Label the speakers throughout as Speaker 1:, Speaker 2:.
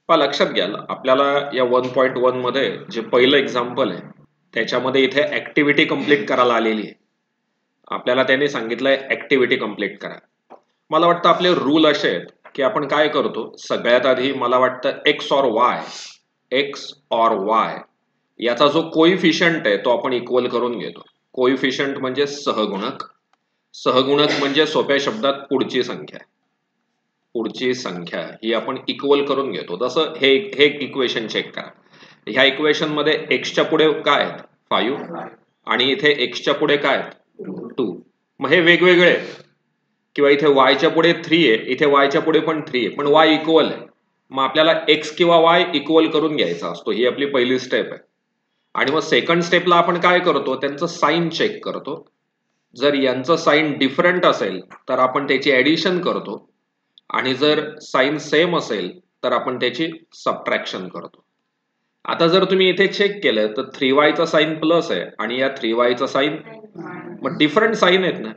Speaker 1: पहा लक्षात घ्या, आपल्याला या 1.1 मध्ये जे पहिलं एक्झाम्पल आहे त्याच्यामध्ये इथे ऍक्टिव्हिटी कंप्लीट करायला आलेली आहे. आपल्याला त्यांनी सांगितलंय ऍक्टिव्हिटी कंप्लीट करा. मला वाटतं आपले रूल असे आहेत की आपण काय करतो, सगळ्यात आधी मला वाटतं एक्स ऑर वाय याचा जो कोइफिशियंट आहे तो आपण इक्वल करून घेतो. कोइफिशियंट म्हणजे सहगुणक. सहगुणक म्हणजे सोप्या शब्दात पुढची संख्या ही आपण इक्वल करून घेतो. जसं हे इक्वेशन चेक करा. ह्या इक्वेशन मध्ये एक्सच्या पुढे काय आहेत 5 आणि इथे एक्सच्या पुढे काय आहेत 2. मग हे वेगवेगळे आहेत. किंवा इथे वायच्या पुढे 3 आहे, इथे वायच्या पुढे पण 3 आहे, पण वाय इक्वल आहे. मग आपल्याला एक्स किंवा वाय इक्वल करून घ्यायचा असतो. ही आपली पहिली स्टेप आहे. आणि मग सेकंड स्टेपला आपण काय करतो, त्यांचं साइन चेक करतो. जर यांचं साइन डिफरंट असेल तर आपण त्याची ऍडिशन करतो आणि जर साइन सेम असेल तर आपण त्याची सबट्रॅक्शन करतो. आता जर तुम्ही इथे चेक केलं तर 3y चा साइन प्लस आहे आणि या 3y चा साइन मग डिफरंट साइन आहेत ना,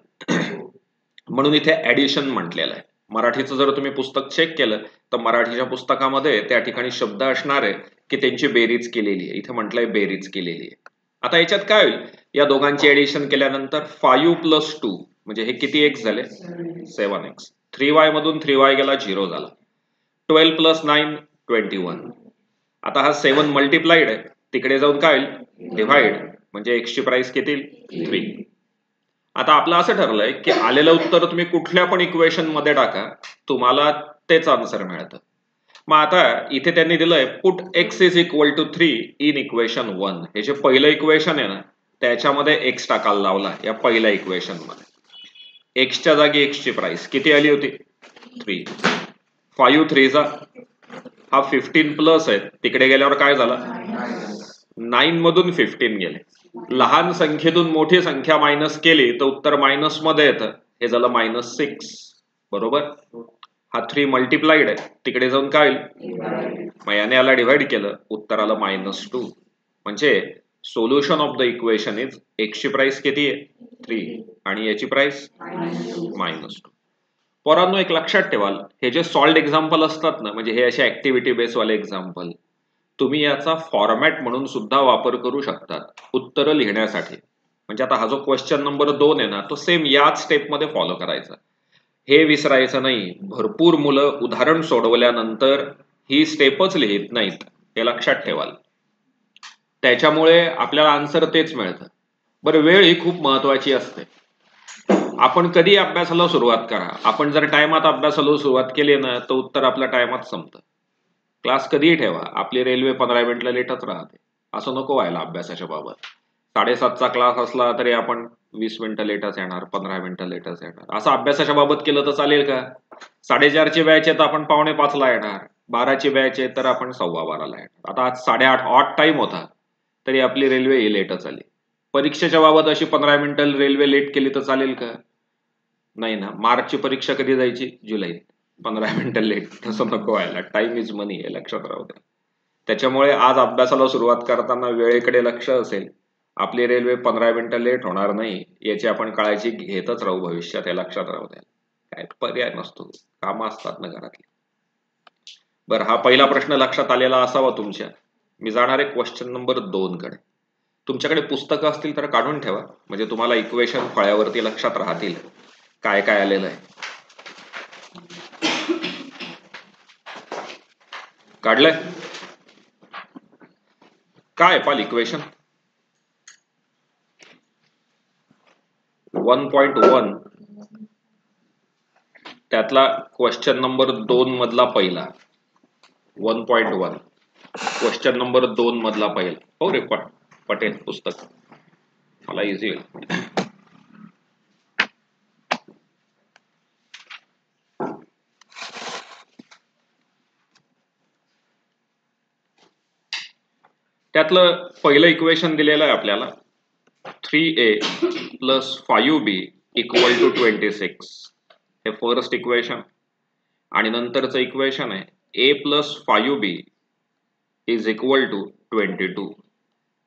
Speaker 1: म्हणून इथे ऍडिशन म्हटलेलं आहे. मराठीचं जर तुम्ही पुस्तक चेक केलं तर मराठीच्या पुस्तकामध्ये त्या ठिकाणी शब्द असणार आहे की त्यांची बेरीज केलेली आहे. इथे म्हटलंय बेरीज केलेली आहे. आता याच्यात काय होईल, या दोघांची ऍडिशन केल्यानंतर 5 + 2 म्हणजे हे किती एक्स झाले 7x. 3y मधून 3y गेला 0 झाला. 12 + 9 21. आता हा 7 मल्टिप्लाइड आहे, तिकडे जाऊन काय होईल डिव्हाइड, म्हणजे एक्स ची प्राइस किती 3. आता आपलं असं ठरलंय की आलेलं उत्तर तुम्ही कुठल्या पण इक्वेशन मध्ये टाका, तुम्हाला तेच आन्सर मिळतं. मग आता इथे त्यांनी दिलंय put x is equal to 3 इन इक्वेशन 1. हे जे पहिलं इक्वेशन आहे ना त्याच्यामध्ये x टाकायला लावला. या पहिल्या इक्वेशन मध्ये एक्सच्या जागी एक्सची प्राइस किती आली होती 3. 5 3 हा 15 प्लस आहे, तिकडे गेल्यावर काय झालं 9 मधून 15 गेले. लहान संख्येतून मोठी संख्या मायनस केली तर उत्तर मायनस मध्ये येतं. हे झालं -6 बरोबर. हा 3 मल्टिप्लाइड आहे, तिकडे जाऊन काय होईल मग याने याला डिव्हाइड केलं, उत्तर आलं -2. म्हणजे solution of the equation is x ची प्राइस किती आहे 3 आणि याची प्राइस -2. पोरांनो एक लक्षात ठेवाल, हे जे सॉल्ड एक्झाम्पल असतात ना, म्हणजे हे असे ऍक्टिव्हिटी बेस वाले एक्झाम्पल, तुम्ही याचा फॉर्मॅट म्हणून सुद्धा वापर करू शकतात उत्तर लिहिण्यासाठी. म्हणजे आता हा जो क्वेश्चन नंबर 2 आहे ना, तो सेम याच स्टेप मध्ये फॉलो करायचा. हे विसरायचं नाही. भरपूर मुलं उदाहरण सोडवल्यानंतर ही स्टेपच लिहित नाहीत, हे लक्षात ठेवाल. त्याच्यामुळे आपल्याला आन्सर तेच मिळतं. बरं, वेळ ही खूप महत्वाची असते. आपण कधी अभ्यासाला सुरुवात करा, आपण जर टायमात अभ्यासाला सुरुवात केली ना तर उत्तर आपल्या टायमात संपतं. क्लास कधीही ठेवा, आपली रेल्वे 15 मिनिटं लेटच राहते. असं नको व्हायला अभ्यासाच्या बाबत. 7:30चा क्लास असला तरी आपण 20 मिनिटं लेटच येणार, 15 मिनिटं लेटच येणार. असं अभ्यासाच्या बाबत केलं तर चालेल का? 4:30ची बॅच आहे तर आपण 5:45ला येणार, 12ची बॅच आहे तर आपण 12:15ला येणार. आता आज 8:30 ऑड टाइम होता तरी आपली रेल्वे ही लेटच आली. परीक्षेच्या बाबत अशी 15 मिनिटं रेल्वे लेट केली तर चालेल का? नाही ना. मार्चची परीक्षा कधी जायची जुलैत, 15 मिनिटं लेट. तसं नको व्हायला. टाइम इज मनी हे लक्षात राहू द्या. त्याच्यामुळे आज अभ्यासाला सुरुवात करताना वेळेकडे लक्ष असेल, आपली रेल्वे 15 मिनिटं लेट होणार नाही याची आपण काळजी घेतच राहू भविष्यात, हे लक्षात राहू द्या. काय पर्याय नसतो, कामं असतात ना घरातली. बरं, हा पहिला प्रश्न लक्षात आलेला असावा तुमच्या. मी जाणार आहे क्वेश्चन नंबर 2 कडे. तुमच्याकडे पुस्तकं असतील तर काढून ठेवा, म्हणजे तुम्हाला इक्वेशन फळ्यावरती लक्षात राहतील काय काय आलेलं आहे. काढलंय काय पाल इक्वेशन 1.1 त्यातला क्वेश्चन नंबर 2 मधला पहिला. 1.1 क्वेश्चन नंबर 2 मधला पहिला. हो रे पटेल पुस्तक, मला इझी होईल. त्यातलं पहिलं इक्वेशन दिलेलं आहे आपल्याला 3a + 5b = 26. हे फर्स्ट इक्वेशन. आणि नंतरचं इक्वेशन आहे a + 5b = 22.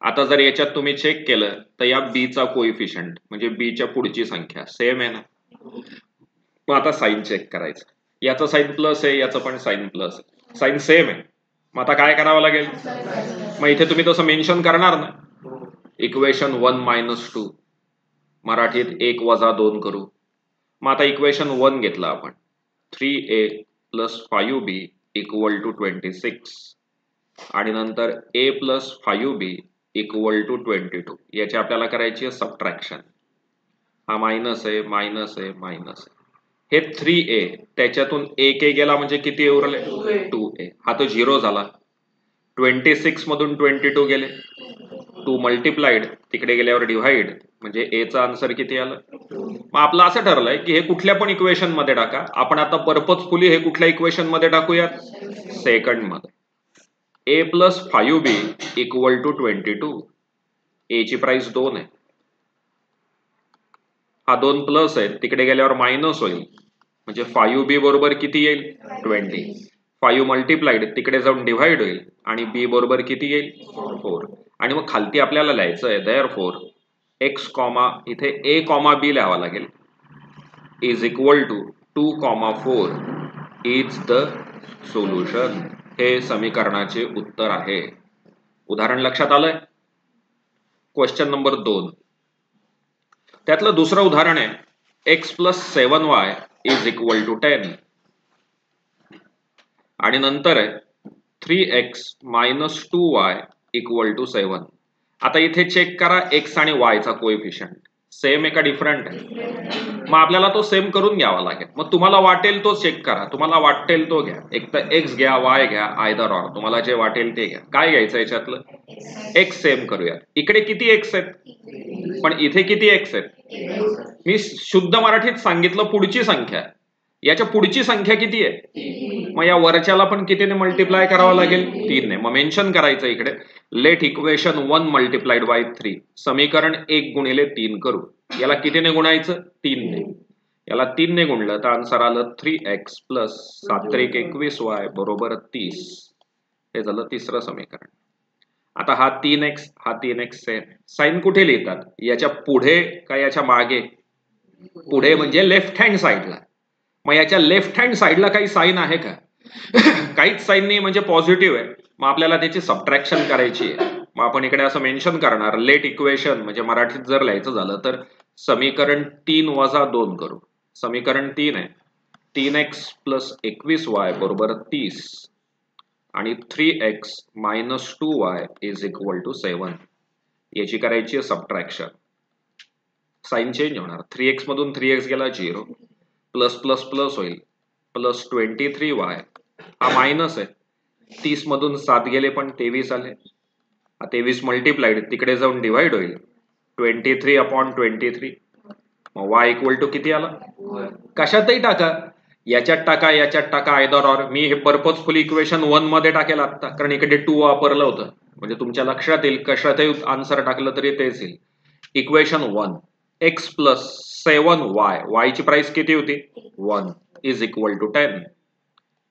Speaker 1: आता जर याच्यात तुम्ही चेक केलं तर या b चा कोइफिशियंट म्हणजे b च्या पुढची संख्या सेम आहे ना. मग आता साइन चेक करायचं. याचं साइन प्लस आहे, याचं पण साइन प्लस आहे, साइन सेम आहे. मग आता काय करावं लागेल? मग इथे तुम्ही तसं मेन्शन करणार ना, इक्वेशन 1 - 2 मराठीत 1 - 2 करू. मग आता इक्वेशन 1 घेतलं आपण, 3a + 5b = 26 आणि नंतर a + 5b = 22. याची आपल्याला करायची आहे सबट्रॅक्शन. हा मायनस आहे, मायनस आहे, मायनस आहे. हे 3a त्याच्यातून एक गेला म्हणजे किती उरले? 2a. हा तो 0 झाला. 26 मधून 22 गेले, 2 मल्टिप्लाइड तिकडे गेल्यावर डिव्हाइड म्हणजे a चा आन्सर किती आलं? मग आपलं असं ठरलंय की हे कुठल्या पण इक्वेशन मध्ये टाका. आपण आता पर्पजफुली हे कुठल्या इक्वेशन मध्ये टाकूयात? सेकंड मध्ये. a + 5b = 22. a ची प्राइस 2 आहे, हा 2 प्लस आहे, तिकडे गेल्यावर मायनस होईल म्हणजे 5b बरोबर किती येईल? 20. 5 मल्टिप्लाइड तिकडे जाऊन डिव्हाइड होईल आणि b बरोबर किती येईल? 4. आणि मग खालती आपल्याला लिहायचं आहे देअरफॉर x, इथे a, b लिहावा लागेल, = 2, 4 इज द सोल्युशन. हे समीकरणाचे उत्तर आहे. उदाहरण लक्षात आलंय? Question number 2. त्यातलं दुसरं उदाहरण आहे x + 7y = 10 आणि नंतर आहे 3x - 2y = 7. आता इथे चेक करा x आणि y चा कोएफिशियंट सेम आहे का डिफरंट आहे? मग आपल्याला तो सेम करून घ्यावा लागेल. मग तुम्हाला वाटेल तो चेक करा, तुम्हाला वाटेल तो घ्या. एक तर x घ्या, y घ्या, आयदर ऑर, तुम्हाला जे वाटेल ते घ्या. काय घ्यायचं याच्यातलं? x सेम करूया. इकडे किती x आहेत पण इथे किती x आहेत? मी शुद्ध मराठीत सांगितलं पुढची संख्या. याच्या पुढची संख्या किती आहे? मग या वरच्याला पण कितीने मल्टिप्लाय करावं लागेल? 3 ने. मग मेन्शन करायचं इकडे, लेट इक्वेशन 1 × 3. समीकरण 1 × 3 करू. याला कितीने गुणायचं? 3 ने. याला 3 ने गुणलं तर आन्सर आलं 3x + 7 × 21y = 30. हे झालं तिसरं समीकरण. आता हा 3x हा 3x सेम. साइन कुठे लिहितात? याच्या पुढे का याच्या मागे? पुढे म्हणजे लेफ्ट हँड साइडला. मग याच्या लेफ्ट हँड साइडला काही साइन आहे का? काहीच साइन नाही म्हणजे पॉझिटिव्ह आहे. मग आपल्याला त्याची सबट्रॅक्शन करायची आहे. मग आपण इकडे असं मेन्शन करणार, लेट इक्वेशन म्हणजे मराठीत जर लिहायचं झालं तर समीकरण 3 - 2 करू. समीकरण 3 आहे 3x + 21y = 30 आणि 3x - 2y = 7. याची करायची आहे सबट्रॅक्शन. साइन चेंज होणार, 3x मधून 3x गेला 0, प्लस प्लस प्लस होईल, प्लस 23y, हा मायनस आहे, 30 मधून 7 गेले पण 23 आले, 23 मल्टिप्लाइड तिकडे जाऊन डिव्हाइड होईल, 23/23. मग y = किती आला? कशातही टाका, याच्यात टाका, याच्यात टाका, आयदर ऑर. मी हे पर्पजफुल इक्वेशन 1 मध्ये टाकेल आता, कारण इकडे 2 वापरलं होतं. म्हणजे तुमच्या लक्षात येईल, कशातही आन्सर टाकलं तरी तेच येईल. इक्वेशन 1 x + 7y, y ची प्राइस किती होती? 1 = 10.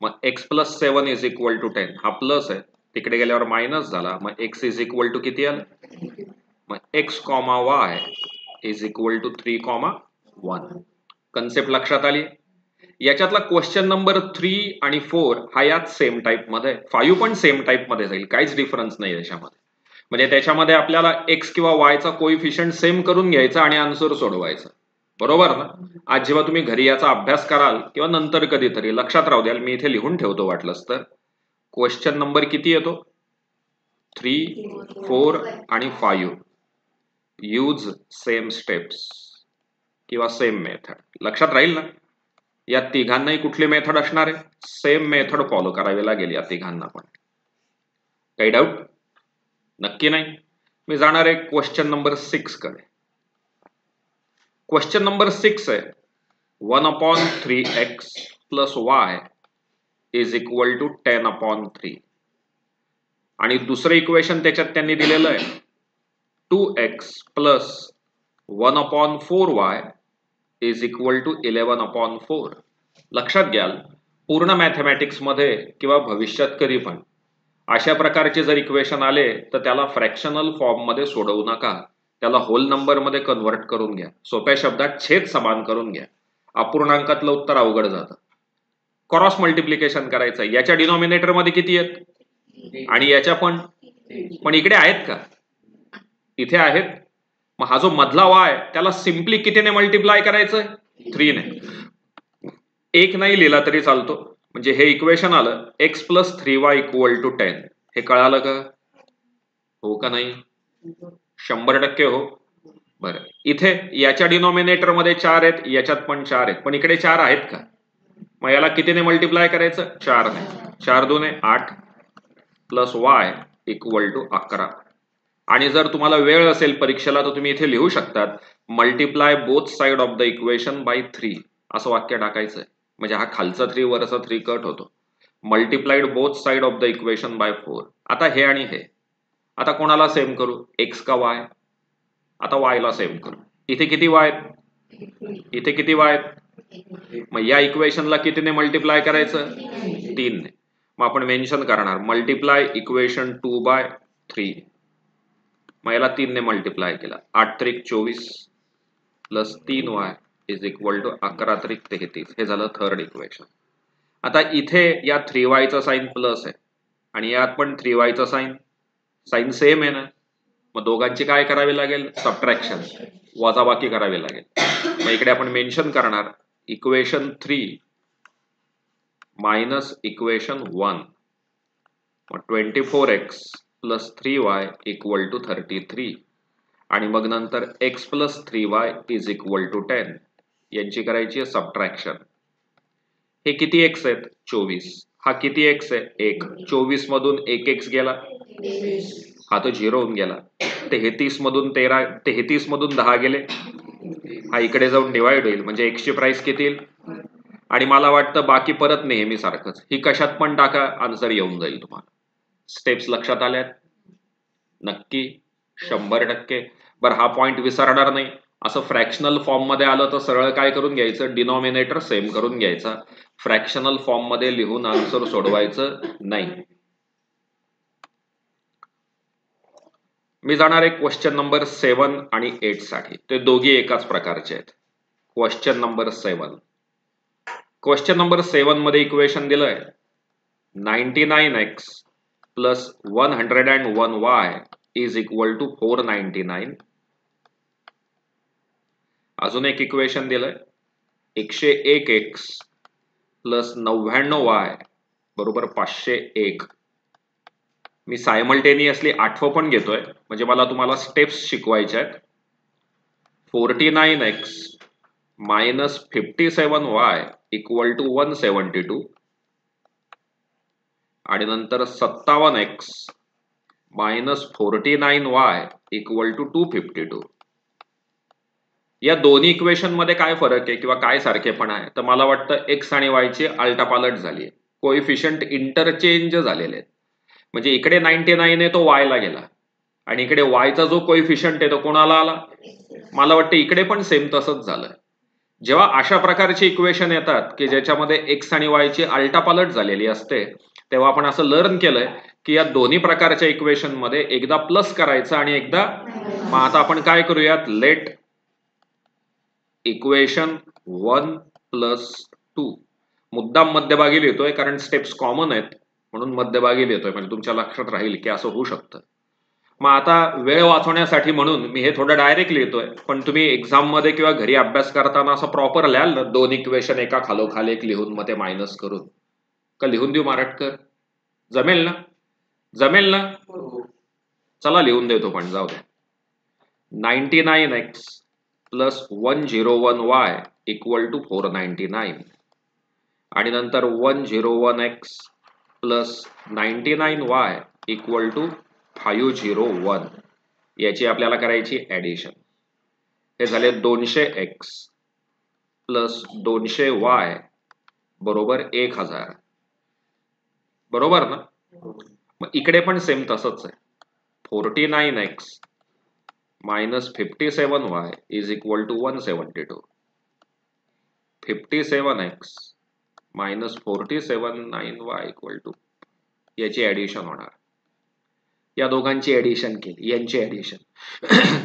Speaker 1: मग x + 7 = 10. हा प्लस आहे, तिकडे गेल्यावर मायनस झाला. मग x = किती आलं? मग x, y = 3, 1. कन्सेप्ट लक्षात आली? याच्यातला क्वेश्चन नंबर 3 आणि 4 हा यात सेम टाईप मध्ये, 5 पण सेम टाईप मध्ये जाईल, काहीच डिफरन्स नाही याच्यामध्ये. म्हणजे त्याच्यामध्ये आपल्याला x किंवा y चा कोएफिशियंट सेम करून घ्यायचा आणि आन्सर सोडवायचा. बरोबर ना? आज जेव्हा तुम्ही घरी याचा अभ्यास कराल किंवा नंतर कधीतरी लक्षात राहू द्याल, मी इथे लिहून ठेवतो वाटलंच तर. क्वेश्चन नंबर किती येतो? 3, 4 आणि 5. यूज सेम स्टेप्स किंवा सेम मेथड. लक्षात राहील ना? या तिघांनाही कुठली मेथड असणार आहे? सेम मेथड फॉलो करावी लागेल या तिघांना पण. काही डाऊट? नक्की नाही? मी जाणार आहे क्वेश्चन नंबर 6 कडे. क्वेश्चन नंबर 6 आहे 1/3x + y = 10/3 आणि दुसरं इक्वेशन त्याच्यात त्यांनी दिलेलं आहे 2x + 1/4y = 11/4. लक्षात घ्याल, पूर्ण मॅथमॅटिक्स मध्ये किंवा भविष्यात कधी पण अशा प्रकारचे जर इक्वेशन आले तर त्याला फ्रॅक्शनल फॉर्म मध्ये सोडवू नका, त्याला होल नंबर मध्ये कन्व्हर्ट करून घ्या. सोप्या शब्दात छेद समान करून घ्या. अपूर्णांकातलं उत्तर अवघड जातं. क्रॉस मल्टिप्लिकेशन करायचं. याच्या डिनॉमिनेटर मध्ये किती आहेत? आणि याच्या पण इकडे आहेत का? इथे आहेत. मग हा जो मधला वाय त्याला सिम्पली कितीने मल्टिप्लाय करायचंय? 3 ने. 1 नाही लिहिला तरी चालतो. म्हणजे हे इक्वेशन आलं x + 3y = 10. हे कळालं का? हो का नाही? 100% हो. बरं, इथे याच्या डिनॉमिनेटर मध्ये 4 आहेत, याच्यात पण 4 आहेत, पण इकडे 4 आहेत का? मग याला कितीने मल्टिप्लाय करायचं? 4 ने. 4 2 8 प्लस y = 11. आणि जर तुम्हाला वेळ असेल परीक्षेला तर तुम्ही इथे लिहू शकतात multiply both side of the equation by 3 असं वाक्य टाकायचंय. म्हणजे हा खालचा 3 वरचा 3 कट होतो. Multiplied both side of the equation by 4. आता हे आणि हे आता कोणाला सेम करू? x का y? आता y ला सेम करू. इथे किती y आहेत? इथे किती y आहेत? मग या इक्वेशनला कितीने मल्टिप्लाय करायचं? 3 ने. मग आपण मेन्शन करणार मल्टिप्लाय इक्वेशन 2/3. मग याला 3 ने मल्टिप्लाय केला. 8 त्रिक 24 प्लस 3y = 11 त्रिक 33. हे झालं थर्ड इक्वेशन. आता इथे या 3y चा साइन प्लस आहे आणि यात पण 3y चा साइन सेम आहे ना. मग दोघांची काय करावी लागेल? सबट्रॅक्शन, वजाबाकी करावी लागेल. मग इकडे आपण मेन्शन करणार इक्वेशन 3 मायनस इक्वेशन 1. मग 24x + 3y = 33 आणि मग नंतर x + 3y = 10. यांची करायची सबट्रॅक्शन. हे किती x आहेत? 24. हा किती x आहे? 1. 24 मधून 1 x गेला, हा तो 0 होऊन गेला. 33 मधून 10 गेले, हा इकडे जाऊन डिवाइड होईल. म्हणजे x ची प्राइस किती येईल? आणि मला वाटतं बाकी परत नेहमी सारखंच, ही कशात पण टाका, आन्सर येऊन जाईल तुम्हाला. स्टेप्स लक्षात आल्यात? नक्की 100%. बरं, हा पॉइंट विसरणार नाही. असं फ्रॅक्शनल फॉर्म मध्ये आलं तर सरळ काय करून घ्यायचं? डिनॉमिनेटर सेम करून घ्यायचा. फ्रॅक्शनल फॉर्म मध्ये लिहून आन्सर सोडवायचं नाही. मी जाणार आहे क्वेश्चन नंबर 7 आणि 8 साठी. ते दोघी एकाच प्रकारचे आहेत. Question number 7. क्वेश्चन नंबर 7 मध्ये इक्वेशन दिलंय 99x + 101y = 499. अजून एक इक्वेशन दिलंय 101x + 99y = 501. मी सायमल्टेनियसली आठवं पण घेतोय, म्हणजे मला तुम्हाला स्टेप्स शिकवायच्या आहेत. 49x - 57y = 172 आणि नंतर 57x - 49y = 252. या दोन्ही इक्वेशन मध्ये काय फरक आहे किंवा काय सारखेपणा आहे? तर मला वाटतं x आणि y ची आलटापालट झाली आहे. कोएफिशियंट इंटरचेंज झालेले आहेत. म्हणजे इकडे 99 आहे तो y ला गेला आणि इकडे y चा जो कोएफिशियंट आहे तो कोणाला आला? मला वाटतं इकडे पण सेम तसंच झालं. जेव्हा अशा प्रकारचे इक्वेशन येतात की ज्याच्यामध्ये x आणि y ची आलटापालट झालेली असते, तेव्हा आपण असं लर्न केलंय की या दोन्ही प्रकारच्या इक्वेशन मध्ये एकदा प्लस करायचं आणि एकदा. मग आता आपण काय करूयात? लेट इक्वेशन 1 + 2 मुद्दाम मध्यभागी लिहितोय कारण स्टेप्स कॉमन आहेत म्हणून मध्यभागी लिहितोय, म्हणजे तुमच्या लक्षात राहील की असं होऊ शकतं. मग आता वेळ वाचवण्यासाठी म्हणून मी हे थोडं डायरेक्ट लिहितोय, पण तुम्ही एक्झाम मध्ये किंवा घरी अभ्यास करताना असं प्रॉपर लिहाल ना, 2 इक्वेशन एका खालोखाल एक लिहून मग ते मायनस करून. का लिहून देऊ मारटकर? जमेल ना? जमेल ना? चला लिहून देतो, पण जाऊ द्या. 99x + 101y = 499 आणि नंतर 101x + 99y = 501. याची आपल्याला करायची ऍडिशन. हे झाले 200x + 200y = 1000. बरोबर ना? मग इकडे पण सेम तसंच आहे. 49x - 57y = 172. 57x - 479y = याची ऍडिशन होणार. या दोघांची ऍडिशन केली, यांची ऍडिशन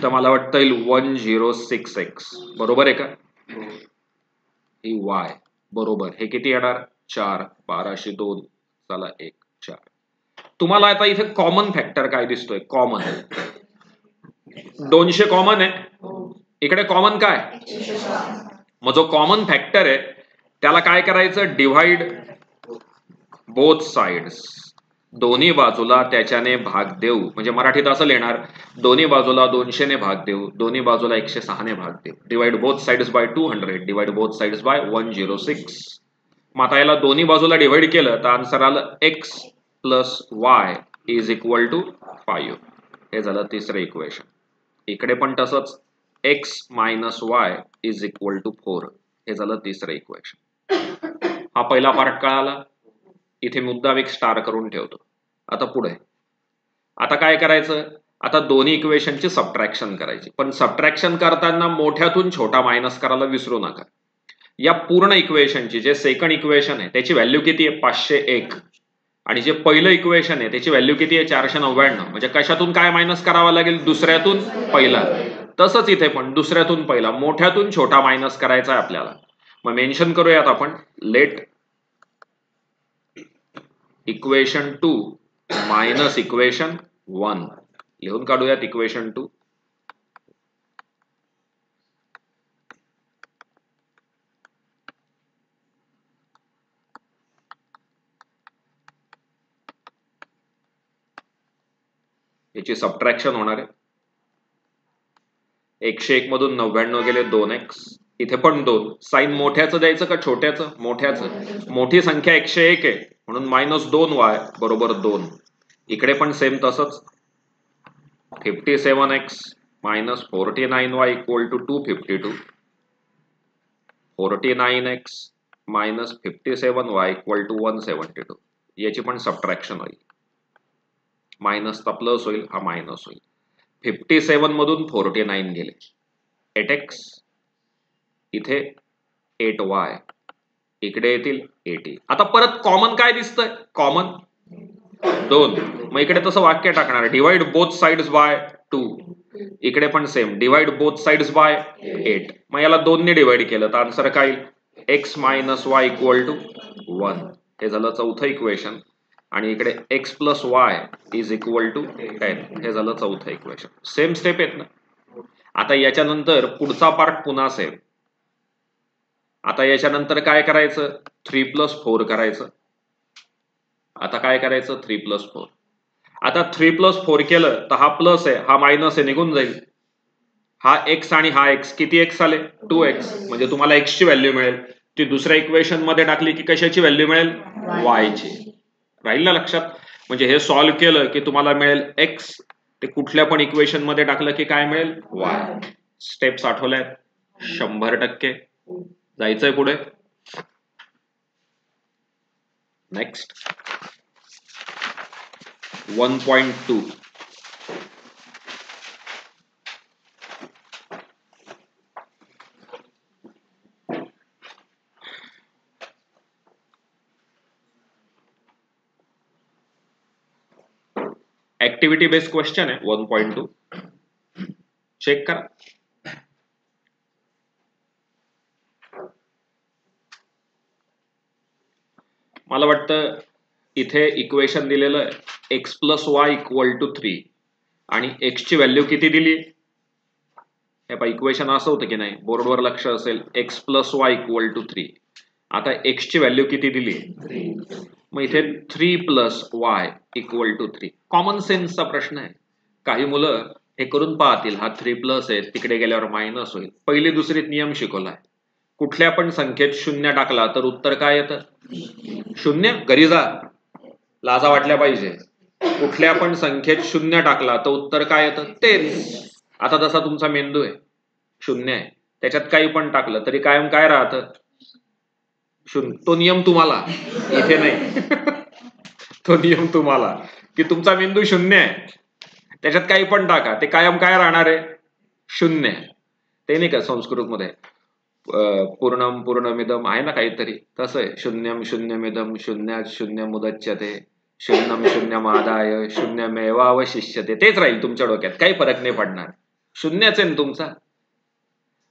Speaker 1: तर मला वाटतं 106x. बरोबर आहे का? ही y बरोबर. हे किती येणार? 4. 1202 चला 1 4. तुम्हाला आता इथे कॉमन फॅक्टर काय दिसतोय? कॉमन 200 कॉमन आहे, इकडे कॉमन काय? मग जो कॉमन फॅक्टर आहे त्याला काय करायचं? डिव्हाइड बोथ साइड्स, दोन्ही बाजूला त्याच्याने भाग देऊ. म्हणजे मराठीत असं लिहिणार, दोन्ही बाजूला 200 ने भाग देऊ, दोन्ही बाजूला 106 ने भाग देऊ. Divide both sides by 200, divide both sides by 106. मग आता याला दोन्ही बाजूला डिवाइड केलं तर आन्सर आलं x plus y is equal to 5. हे झालं तिसरं इक्वेशन. इकडे पण तसंच x minus y is equal to 4. हे झालं तिसरं इक्वेशन. हा पहिला पार्ट कळाला. इथे मुद्दाम एक स्टार करून ठेवतो. आता पुढे आता काय करायचं? आता दोन्ही इक्वेशनची सबट्रॅक्शन करायची. पण सबट्रॅक्शन करताना मोठ्यातून छोटा मायनस करायला विसरू नका. या पूर्ण इक्वेशनची जे सेकंड इक्वेशन आहे त्याची व्हॅल्यू किती आहे? 501. आणि जे पहिलं इक्वेशन आहे त्याची व्हॅल्यू किती आहे? 499. म्हणजे कशातून काय मायनस करावा लागेल? दुसऱ्यातून पहिला. तसंच इथे पण दुसऱ्यातून पहिला, मोठ्यातून छोटा मायनस करायचा आहे आपल्याला. मग मेन्शन करूयात आपण, लेट इक्वेशन 2 मायनस इक्वेशन 1. लिहून काढूयात इक्वेशन 2. याची सबट्रॅक्शन होणार आहे. 101 मधून 99 गेले 2x. इथे पण 2. साइन मोठ्याचं द्यायचं का छोट्याचं? मोठ्याचं. मोठी संख्या 101 आहे म्हणून -2y बरोबर 2. इकडे पण सेम तसंच. 57x minus 49y equal to 252. 49x minus 57y equal to 172. याची पण सबट्रॅक्शन होईल. मायनसचा प्लस होईल, हा मायनस होईल. 57 मधून 49 गेले, 8x. इथे 8y, इकडे येतील 80. आता परत कॉमन काय दिसतंय? कॉमन 2. मग इकडे तसं वाक्य टाकणार, डिवाइड बोथ साइड्स बाय 2. इकडे पण same, divide both sides by 8. मग याला 2 ने डिवाइड केलं तर आन्सर काय येईल? x minus y equal to 1. हे झालं चौथं इक्वेशन. आणि इकडे x plus y is equal to 10. हे झालं चौथं इक्वेशन. सेम स्टेप आहेत ना. आता याच्यानंतर पुढचा पार्ट पुन्हा सेम. आता याच्यानंतर काय करायचं? 3 प्लस 4 करायचं. आता काय करायचं? 3 प्लस 4. आता 3 प्लस 4 केलं तर हा प्लस आहे, हा मायनस आहे, निघून जाईल. हा x आणि हा x, किती x आले? 2x. म्हणजे तुम्हाला x ची व्हॅल्यू मिळेल. ती दुसऱ्या इक्वेशन मध्ये टाकली की कशाची व्हॅल्यू मिळेल? y ची. राहील ना लक्षात? म्हणजे हे सॉल्व्ह केलं की तुम्हाला मिळेल x. ते कुठल्या पण इक्वेशन मध्ये टाकलं की काय मिळेल? y. स्टेप्स आठवल्यात? 100%. जायचंय पुढे. नेक्स्ट 1.2. ऍक्टिव्हिटी बेस्ड क्वेश्चन आहे 1.2. चेक करा. मला वाटतं इथे इक्वेशन दिलेलं आहे x plus Y equal to 3 आणि x ची व्हॅल्यू किती दिली? हे पहा, इक्वेशन असं होतं की नाही, बोर्डवर लक्ष असेल. x plus Y equal to 3. आता x ची व्हॅल्यू किती दिली? 3. मग इथे 3 plus Y equal to 3. Common सेन्सचा प्रश्न आहे. काही मुलं हे करून पाहतील, हा 3 प्लस आहे, तिकडे गेल्यावर मायनस होईल. पहिली दुसरीत नियम शिकवलाय. कुठल्या पण संख्येत 0 टाकला तर उत्तर काय येतं? 0. घरी जा, लाजा वाटल्या पाहिजे. कुठल्या पण संख्येत 0 टाकला तर उत्तर काय येतं? तेच. आता जसा तुमचा मेंदू आहे, 0 आहे, त्याच्यात काही पण टाकलं तरी कायम काय राहतं? 0. तो नियम तुम्हाला, इथे नाही. तो नियम तुम्हाला की तुमचा मेंदू 0 आहे, त्याच्यात काही पण टाका, ते कायम काय राहणार आहे? 0. ते नाही का संस्कृत मध्ये पूर्णम पूर्णमिदम आहे ना काहीतरी, तसं आहे. शून्यम शून्यमिदम शून्यात शून्यमुदच्यते शून्यम शून्यमादाय शून्यमेवावशिष्यते. तेच राहील तुमच्या डोक्यात, काही फरक नाही पडणार. 0च आहे ना तुमचा.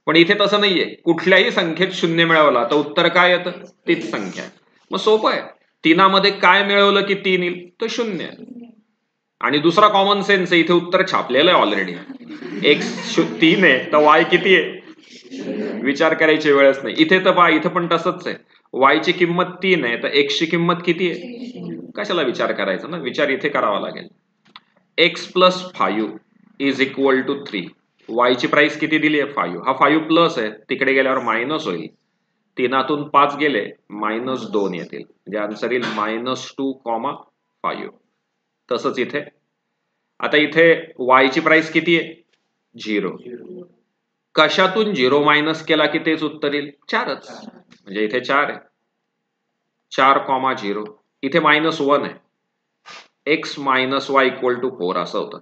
Speaker 1: पण इथे तसं नाहीये. कुठल्याही संख्येत 0 मिळवला तर उत्तर काय येतं? तीच संख्या. मग सोपं आहे. तीनामध्ये काय मिळवलं की 3 येईल? तो 0. आणि दुसरा कॉमन सेन्स आहे, इथे उत्तर छापलेलं आहे ऑलरेडी. x 3 आहे तर y किती आहे? विचार करायची वेळच नाही. इथे तर पहा, इथे पण तसंच आहे. y ची किंमत 3 आहे तर x ची किंमत किती आहे? कशाला विचार करायचा ना, विचार इथे करावा लागेल. x + 5 is equal to 3. y ची प्राइस किती दिली आहे? 5. हा 5 प्लस आहे, तिकडे गेल्यावर मायनस होईल. 3तून 5 गेले -2 येतील, म्हणजे आन्सर येईल -2, 5. तसंच इथे आता इथे y ची प्राइस किती आहे? 0. कशातून 0 मायनस केला की तेच उत्तर येईल? 4च, म्हणजे इथे 4 आहे. 4, 0. इथे -1 आहे. x - y = 4 असं होतं.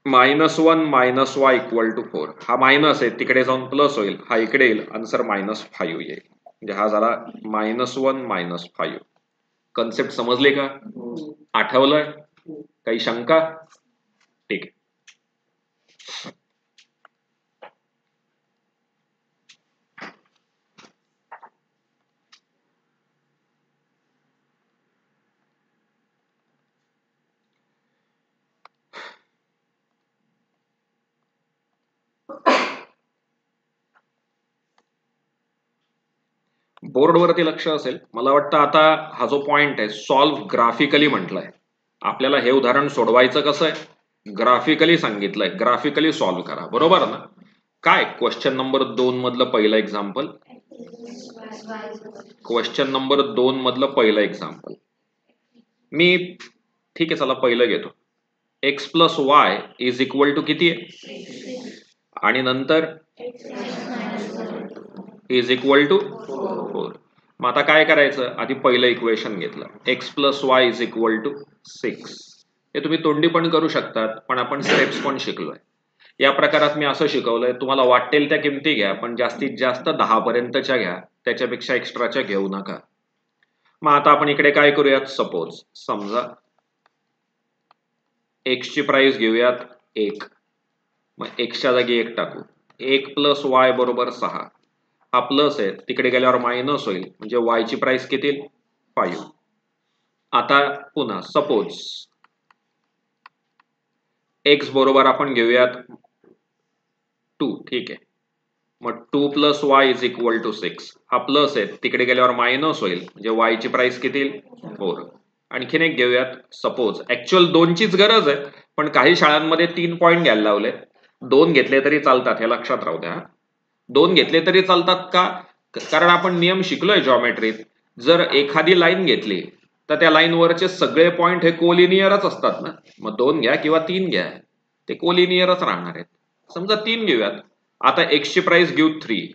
Speaker 1: -1 - y = 4. हा मायनस आहे, तिकडे जाऊन प्लस होईल, हा इकडे येईल, आन्सर -5 येईल. म्हणजे हा झाला -1 - 5. कन्सेप्ट समजले का? आठवलंय? काही शंका? ठीक आहे. बोर्डवरती लक्ष असेल. मला वाटतं आता हा जो पॉइंट आहे, सॉल्व्ह ग्राफिकली म्हटलंय. आपल्याला हे उदाहरण सोडवायचं कसं आहे? ग्राफिकली सांगितलंय, ग्राफिकली सॉल्व्ह करा, बरोबर ना? काय क्वेश्चन नंबर 2 मधलं पहिलं एक्झाम्पल? क्वेश्चन नंबर 2 मधलं पहिलं एक्झाम्पल मी, ठीक आहे चला पहिलं घेतो. x + y is equal to किती आहे? आणि नंतर इज इक्वल टू 4. मग आता काय करायचं? आधी पहिलं इक्वेशन घेतलं, x + y is equal to 6. हे तुम्ही तोंडी पण करू शकतात, पण आपण स्टेप्स पण शिकलोय. या प्रकारात मी असं शिकवलंय, तुम्हाला वाटेल त्या किमती घ्या, पण जास्तीत जास्त 10 पर्यंतच्या घ्या, त्याच्यापेक्षा एक्स्ट्राच्या घेऊ नका. मग आता आपण इकडे काय करूयात? सपोज समजा x ची प्राइस घेऊयात 1. मग x च्या जागी 1 टाकू. 1 + y = 6. हा प्लस आहे, तिकडे गेल्यावर मायनस होईल, म्हणजे y ची प्राइस किती? 5. आता पुन्हा सपोज x बरोबर आपण घेऊयात 2. ठीक आहे. मग 2 + y इज इक्वल टू 6. हा प्लस आहे, तिकडे गेल्यावर मायनस होईल, म्हणजे y ची प्राइस किती? 4. आणखीन एक घेऊयात सपोज. ऍक्च्युअल 2चीच गरज आहे, पण काही शाळांमध्ये 3 पॉईंट घ्यायला लावले. 2 घेतले तरी चालतात, हे लक्षात राहू द्या. 2 घेतले तरी चालतात का? कारण आपण नियम शिकलोय जॉमेट्रीत. जर एखादी लाईन घेतली तर त्या लाईन वरचे सगळे पॉइंट हे कोलिनियरच असतात ना. मग 2 घ्या किंवा 3 घ्या, ते कोलिनियरच राहणार आहेत. समजा 3 घेऊयात. आता x ची प्राइस घेऊ 3.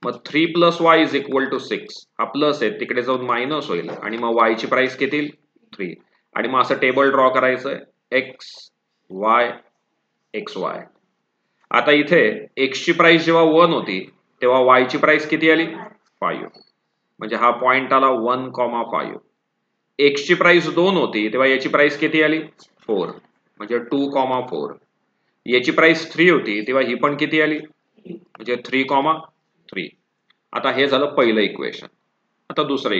Speaker 1: मग 3 + y इज इक्वल टू 6. हा प्लस आहे, तिकडे जाऊन मायनस होईल, आणि मग y ची प्राइस किती? 3. आणि मग असं टेबल ड्रॉ करायचं, x y x y. आता इथे x ची प्राइस जेव्हा 1 होती तेव्हा y ची प्राइस किती आली? 5. म्हणजे हा पॉइंट आला 1, 5. x ची प्राइस 2 होती तेव्हा याची प्राइस किती आली? 4. म्हणजे 2, 4. याची प्राइस 3 होती तेव्हा ही पण किती आली? म्हणजे 3, 3. आता हे झालं पहिलं इक्वेशन. आता दुसरं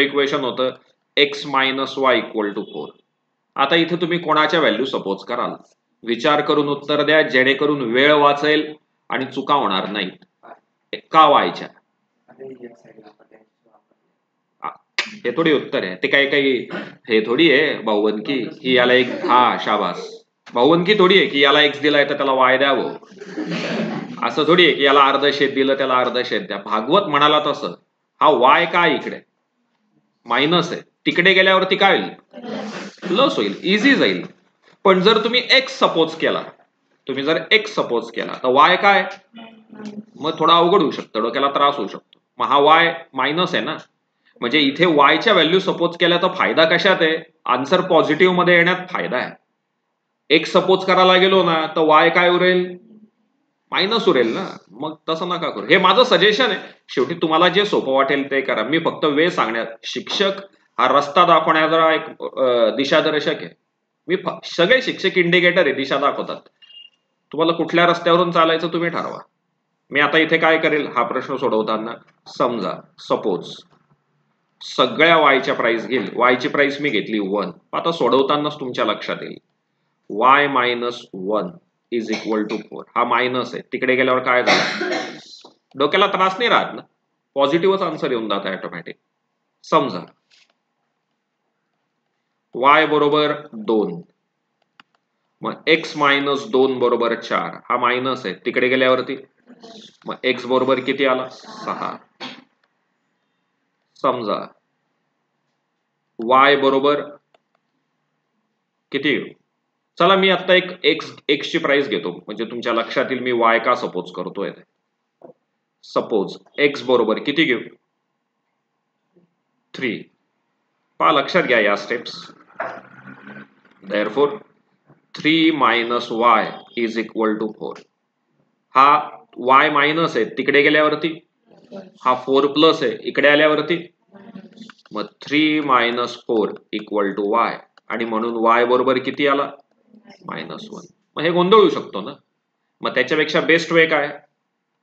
Speaker 1: इक्वेशन होतं x - y = 4. आता इथे तुम्ही कोणाच्या व्हॅल्यू सपोज कराल? विचार करून उत्तर द्या, जेणेकरून वेळ वाचेल आणि चुका होणार नाहीत. का व्हायच्या? हे थोडी उत्तर आहे, ते काही हे थोडी आहे बहुवंकी की याला एक, हा शाबास, बहुवंकी थोडी आहे की याला x दिलाय तर त्याला y द्यावं. असं थोडी आहे की याला अर्ध शेत दिलं त्याला अर्ध शेत द्या. भागवत म्हणाला तसं. हा y काय इकडे मायनस आहे, तिकडे गेल्यावरती काय होईल? प्लस होईल, इझी जाईल. पण जर तुम्ही x सपोज केला, तर y काय? मग थोडा अवघड होऊ शकतं, डोक्याला त्रास होऊ शकतो. मग हा y मायनस आहे ना, म्हणजे इथे y च्या व्हॅल्यू सपोज केल्या तर फायदा कशात आहे? आन्सर पॉझिटिव्ह मध्ये येण्यात फायदा आहे. x सपोज करायला गेलो ना तर y काय उरेल? मायनस उरेल ना. मग तसं नका करू. हे माझं सजेशन आहे. शेवटी तुम्हाला जे सोपं वाटेल ते करा. मी फक्त वे सांगण्यात, शिक्षक हा रस्ता दाखवण्याचा एक दिशादर्शक आहे. मी सगळे शिक्षक इंडिकेटर आहे, दिशा दाखवतात. तुम्हाला कुठल्या रस्त्यावरून चालायचं तुम्ही ठरवा. मी आता इथे काय करेल, हा प्रश्न सोडवताना समजा सपोज सगळ्या वायच्या प्राइस घेईल. वायची प्राइस मी घेतली 1. आता सोडवतानाच तुमच्या लक्षात येईल y minus 1 is equal to 4. हा मायनस आहे, तिकडे गेल्यावर काय झालं, डोक्याला त्रास नाही राहत ना, पॉझिटिव्हच आन्सर येऊन जात ऑटोमॅटिक. समजा y बरोबर 2, मग x मायनस 2 बरोबर 4. हा मायनस आहे, तिकडे गेल्यावरती मग x बरोबर किती आला, 6. समजा y बरोबर किती, चला मी आता एक x ची प्राइस घेतो, म्हणजे तुमच्या लक्षात येईल मी y का सपोज करतोय. सपोज x बरोबर किती घेऊ, 3. पहा लक्षात घ्या या steps. Therefore 3 minus y is equal to 4. हा y मायनस आहे, तिकडे गेल्यावरती हा 4 प्लस आहे, इकडे आल्यावरती मग 3 मायनस 4 इक्वल टू y, आणि म्हणून y बरोबर किती आला, -1. मग हे गोंधळू शकतो ना, मग त्याच्यापेक्षा बेस्ट वे काय,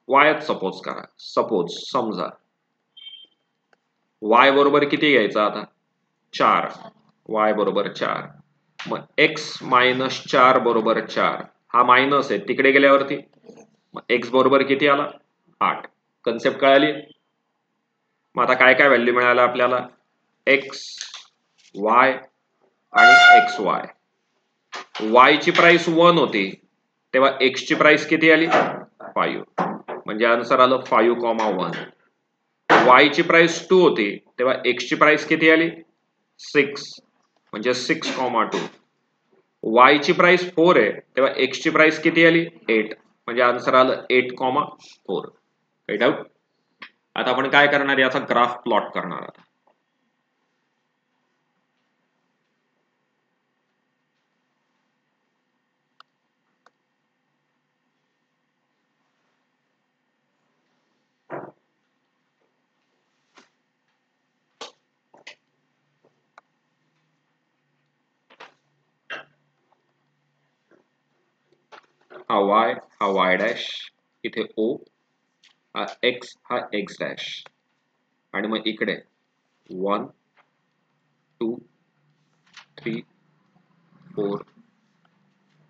Speaker 1: y सपोज करा. सपोज समजा y बरोबर किती घ्यायचा आता, 4. y बरोबर 4. मग x मायनस 4 बरोबर 4. हा मायनस आहे, तिकडे गेल्यावरती मग x बरोबर किती आला, 8. कन्सेप्ट कळाली. मग आता काय काय व्हॅल्यू मिळालं आपल्याला, x y आणि xy. y ची प्राइस 1 होती तेव्हा x ची प्राइस किती आली, 5. म्हणजे आन्सर आलं 5,1. y ची प्राइस 2 होती तेव्हा x ची प्राइस किती आली, 6. म्हणजे 6,2. y ची प्राइस 4 आहे तेव्हा x ची प्राइस किती आली, 8. म्हणजे आन्सर आलं 8,4. काही डाऊट. आता आपण काय करणार, याचा ग्राफ प्लॉट करणार आहोत. हा y, हा y डॅश, इथे o, हा x, हा x डॅश, आणि मग इकडे 1 2 3 4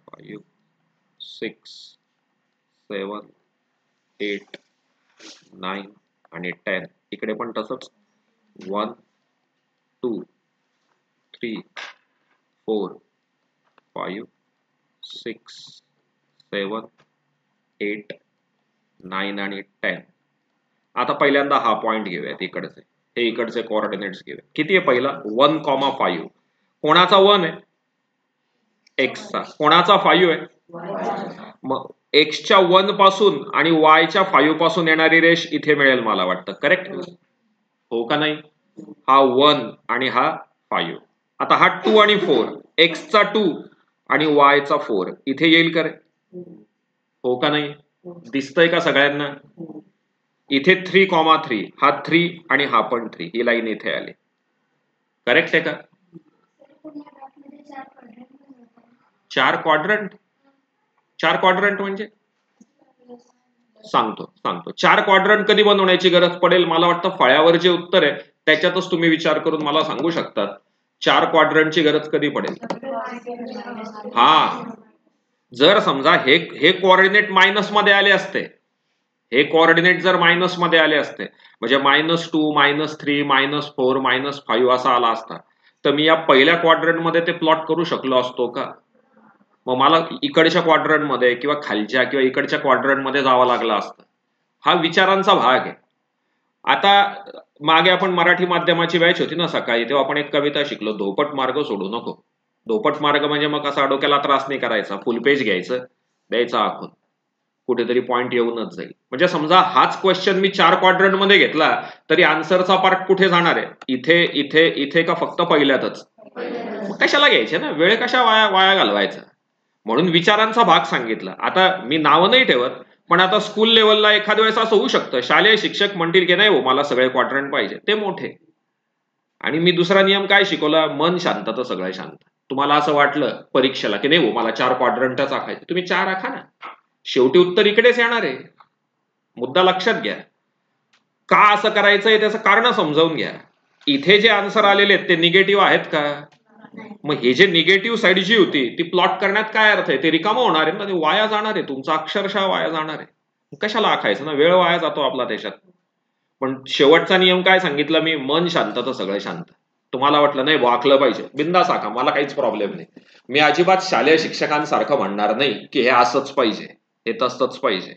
Speaker 1: 5 6 7 8 9 आणि 10. इकडे पण तसंच 1 2 3 4 5 6 7 8 9 आणि 10. आता पहिल्यांदा हा पॉइंट घेऊयात, इकडचे हे इकडचे कोऑर्डिनेट्स घेऊयात. किती आहे पहिला, 1,5. कोणाचा 1 आहे, x चा. कोणाचा 5 आहे, मग x च्या 1 पासून आणि y च्या 5 पासून येणारी रेष इथे मिळेल मला वाटतं, करेक्ट हो का नाही. हा 1 आणि हा 5. आता हा 2 आणि 4, x चा 2 आणि y चा 4 इथे येईल करे, हो का नाही. दिसतंय का सगळ्यांना, इथे 3,3, हा 3 आणि हा पण 3, ही लाईन इथे आली, करेक्ट आहे का. 4 क्वाड्रंट, 4 क्वाड्रंट म्हणजे सांगतो 4 क्वाड्रंट कधी बनवण्याची गरज पडेल, मला वाटतं फळ्यावर जे उत्तर आहे त्याच्यातच तुम्ही विचार करून मला सांगू शकतात 4 क्वाड्रंटची गरज कधी पडेल. हा, जर समजा हे कोऑर्डिनेट मायनस मध्ये आले असते, हे कोऑर्डिनेट जर मायनस मध्ये आले असते, म्हणजे -2 -3 -4 -5 असा आला असता, तर मी या पहिल्या क्वाड्रंट मध्ये ते प्लॉट करू शकलो असतो का. मग मला इकडच्या क्वाड्रंट मध्ये किंवा खालच्या किंवा इकडच्या क्वाड्रंट मध्ये जावं लागलं असतं. हा विचारांचा भाग आहे. आता मागे आपण मराठी माध्यमाची बॅच होती ना सकाळी, तेव्हा आपण एक कविता शिकलो, धोपट मार्ग सोडू नको. धोपट मार्ग म्हणजे मग कसा, डोक्याला त्रास नाही करायचा, फुल पेज घ्यायचं, द्यायचं आखून, कुठेतरी पॉइंट येऊनच जाईल. म्हणजे समजा हाच क्वेश्चन मी 4 क्वाड्रंट मध्ये घेतला तरी आन्सरचा पार्ट कुठे जाणार आहे, इथे इथे इथे का फक्त पहिल्यातच. कशाला घ्यायचे ना, वेळ कशा वाया घालवायचा. म्हणून विचारांचा भाग सांगितला. आता मी नाव नाही ठेवत, पण आता स्कूल लेवलला एखाद्या वेळेस असं होऊ शकतं, शालेय शिक्षक म्हणतील की नाही हो मला सगळे क्वाड्रंट पाहिजे, ते मोठे. आणि मी दुसरा नियम काय शिकवला, मन शांत तर सगळं शांत. तुम्हाला असं वाटलं परीक्षेला की नाही हो मला 4 क्वाड्रंटच आखायचे, तुम्ही 4 आखा ना, शेवटी उत्तर इकडेच येणार आहे. मुद्दा लक्षात घ्या. का असं करायचंय त्याचं कारण समजावून घ्या. इथे जे आन्सर आलेले आहेत ते निगेटिव्ह आहेत का? मग हे जे निगेटिव्ह साईड जी होती ती प्लॉट करण्यात काय अर्थ आहे? ते रिकामं होणार आहे ना, ते वाया जाणार आहे, तुमचा अक्षरशः वाया जाणार आहे. कशाला आखायचं ना, वेळ वाया जातो आपला त्याच्यात. पण शेवटचा नियम काय सांगितला मी? मन शांत तर सगळं शांत. तुम्हाला वाटलं नाही आखलं पाहिजे, बिंदास आखा, मला काहीच प्रॉब्लेम नाही. मी अजिबात शालेय शिक्षकांसारखं म्हणणार नाही की हे असंच पाहिजे, हे तसंच पाहिजे.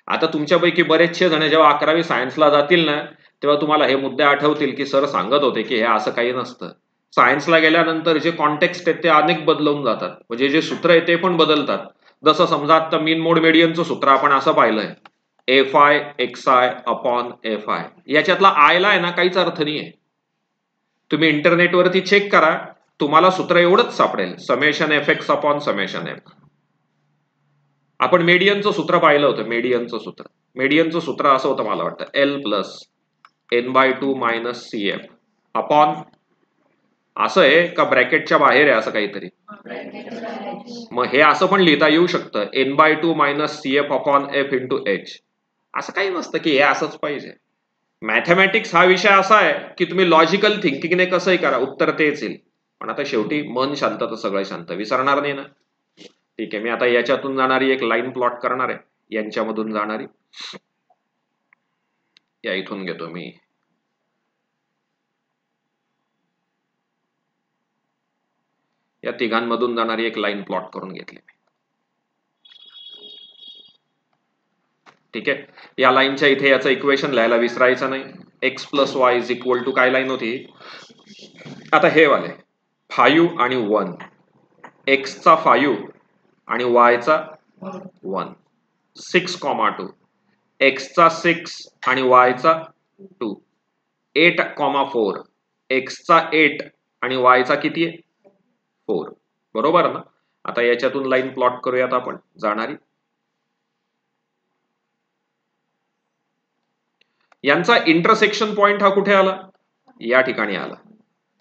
Speaker 1: आता तुमच्यापैकी बरेचसे जण जेव्हा 11वी सायन्सला जातील ना, तेव्हा तुम्हाला हे मुद्दे आठवतील की सर सांगत होते की हे असं काही नसतं. सायन्सला गेल्यानंतर जे कॉन्टेक्स्ट आहेत ते अनेक बदलून जातात, म्हणजे जे सूत्र आहे ते पण बदलतात. जसं समजा आता मीन मोड मेडियनचं सूत्र आपण असं पाहिलंय, F I X I upon F I. याच्यातला आयला आहे ना काहीच अर्थ नाहीये. तुम्ही इंटरनेटवरती चेक करा, तुम्हाला सूत्र एवढंच सापडेल, summation F x upon summation F. आपण मेडियनचं सूत्र पाहिलं होतं. मेडियनचं सूत्र असं होतं, मला वाटतं L plus n/2 minus C F upon, असं आहे का ब्रॅकेटच्या बाहेर आहे असं काहीतरी? मग हे असं पण लिहिता येऊ शकतं, n/2 minus C F upon F into H. असं काही नसतं की हे असंच पाहिजे. मॅथमॅटिक्स हा विषय असा आहे की तुम्ही लॉजिकल थिंकिंगने कसंही करा, उत्तर तेच येईल. पण आता शेवटी मन शांत तर सगळं शांत. विसरणार नाही ना? ठीक आहे, मी आता याच्यातून जाणारी एक लाईन प्लॉट करणार आहे, यांच्यामधून जाणारी. या इथून घेतो मी. या तिघांमधून जाणारी एक लाईन प्लॉट करून घेतली. ठीक आहे, या लाईनच्या इथे याचं इक्वेशन लिहायला विसरायचं नाही. X plus y is equal to, काय लाईन होती? आता हे वाले 5 आणि 1, एक्सचा 5 आणि वायचा 1, 6,2, एक्सचा 6 आणि वायचा 2, 8,4, एक्सचा 8 आणि वायचा किती आहे? 4. बरोबर ना? आता याच्यातून लाईन प्लॉट करूयात आपण जाणारी. यांचा इंटरसेक्शन पॉइंट हा कुठे आला? या ठिकाणी आला.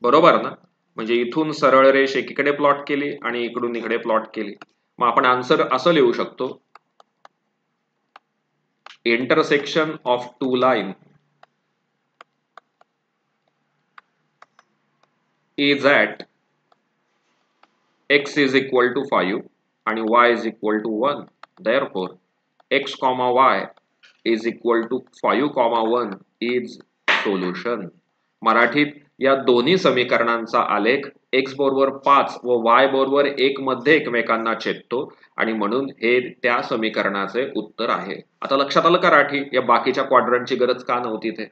Speaker 1: बरोबर ना? म्हणजे इथून सरळ रेष एकीकडे प्लॉट केली आणि इकडून इकडे प्लॉट केली. मग आपण आन्सर असं लिहू शकतो, intersection of two line is at x is equal to 5 आणि y is equal to 1. Therefore, x, y is equal to 5, 1 is solution. मराठीत या दोन्ही समीकरणांचा आलेख x बरोबर 5 व y बरोबर 1 मध्ये एकमेकांना छेदतो आणि म्हणून हे त्या समीकरणाचे उत्तर आहे. आता लक्षात आलं का राठी? या बाकीच्या क्वाड्रंटची गरज का नव्हती ते?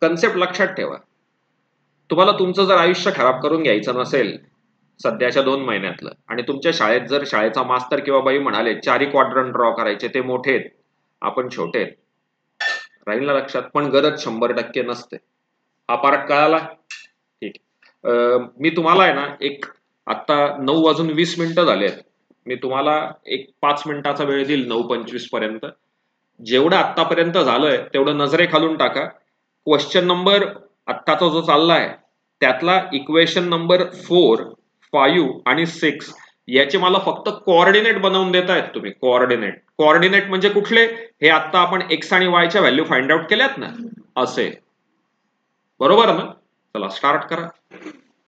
Speaker 1: कन्सेप्ट लक्षात ठेवा. तुम्हाला तुमचं जर आयुष्य खराब करून घ्यायचं नसेल सध्याच्या 2 महिन्यातलं, आणि तुमच्या शाळेत जर शाळेचा मास्तर किंवा बाई म्हणाले 4 क्वाड्रंट ड्रॉ करायचे, ते मोठे आहेत, आपण छोटे आहेत, राहील ना लक्षात? पण गरज 100% नसते. हा पार्ट कळाला? ठीक. मी तुम्हाला आहे ना, एक आता 9:20 झालेत, मी तुम्हाला एक 5 मिनिटाचा वेळ देईल 9:25 पर्यंत. जेवढं आतापर्यंत झालंय तेवढं नजरे खालून टाका. क्वेश्चन नंबर आत्ताचा जो चाललाय त्यातला इक्वेशन नंबर 4, 5 आणि 6 याचे मला फक्त कोऑर्डिनेट बनवून देतायत तुम्ही. कोऑर्डिनेट म्हणजे कुठले? हे आता आपण एक्स आणि वायच्या व्हॅल्यू फाइंड आउट केल्यात ना, असे. बरोबर ना? चला स्टार्ट करा.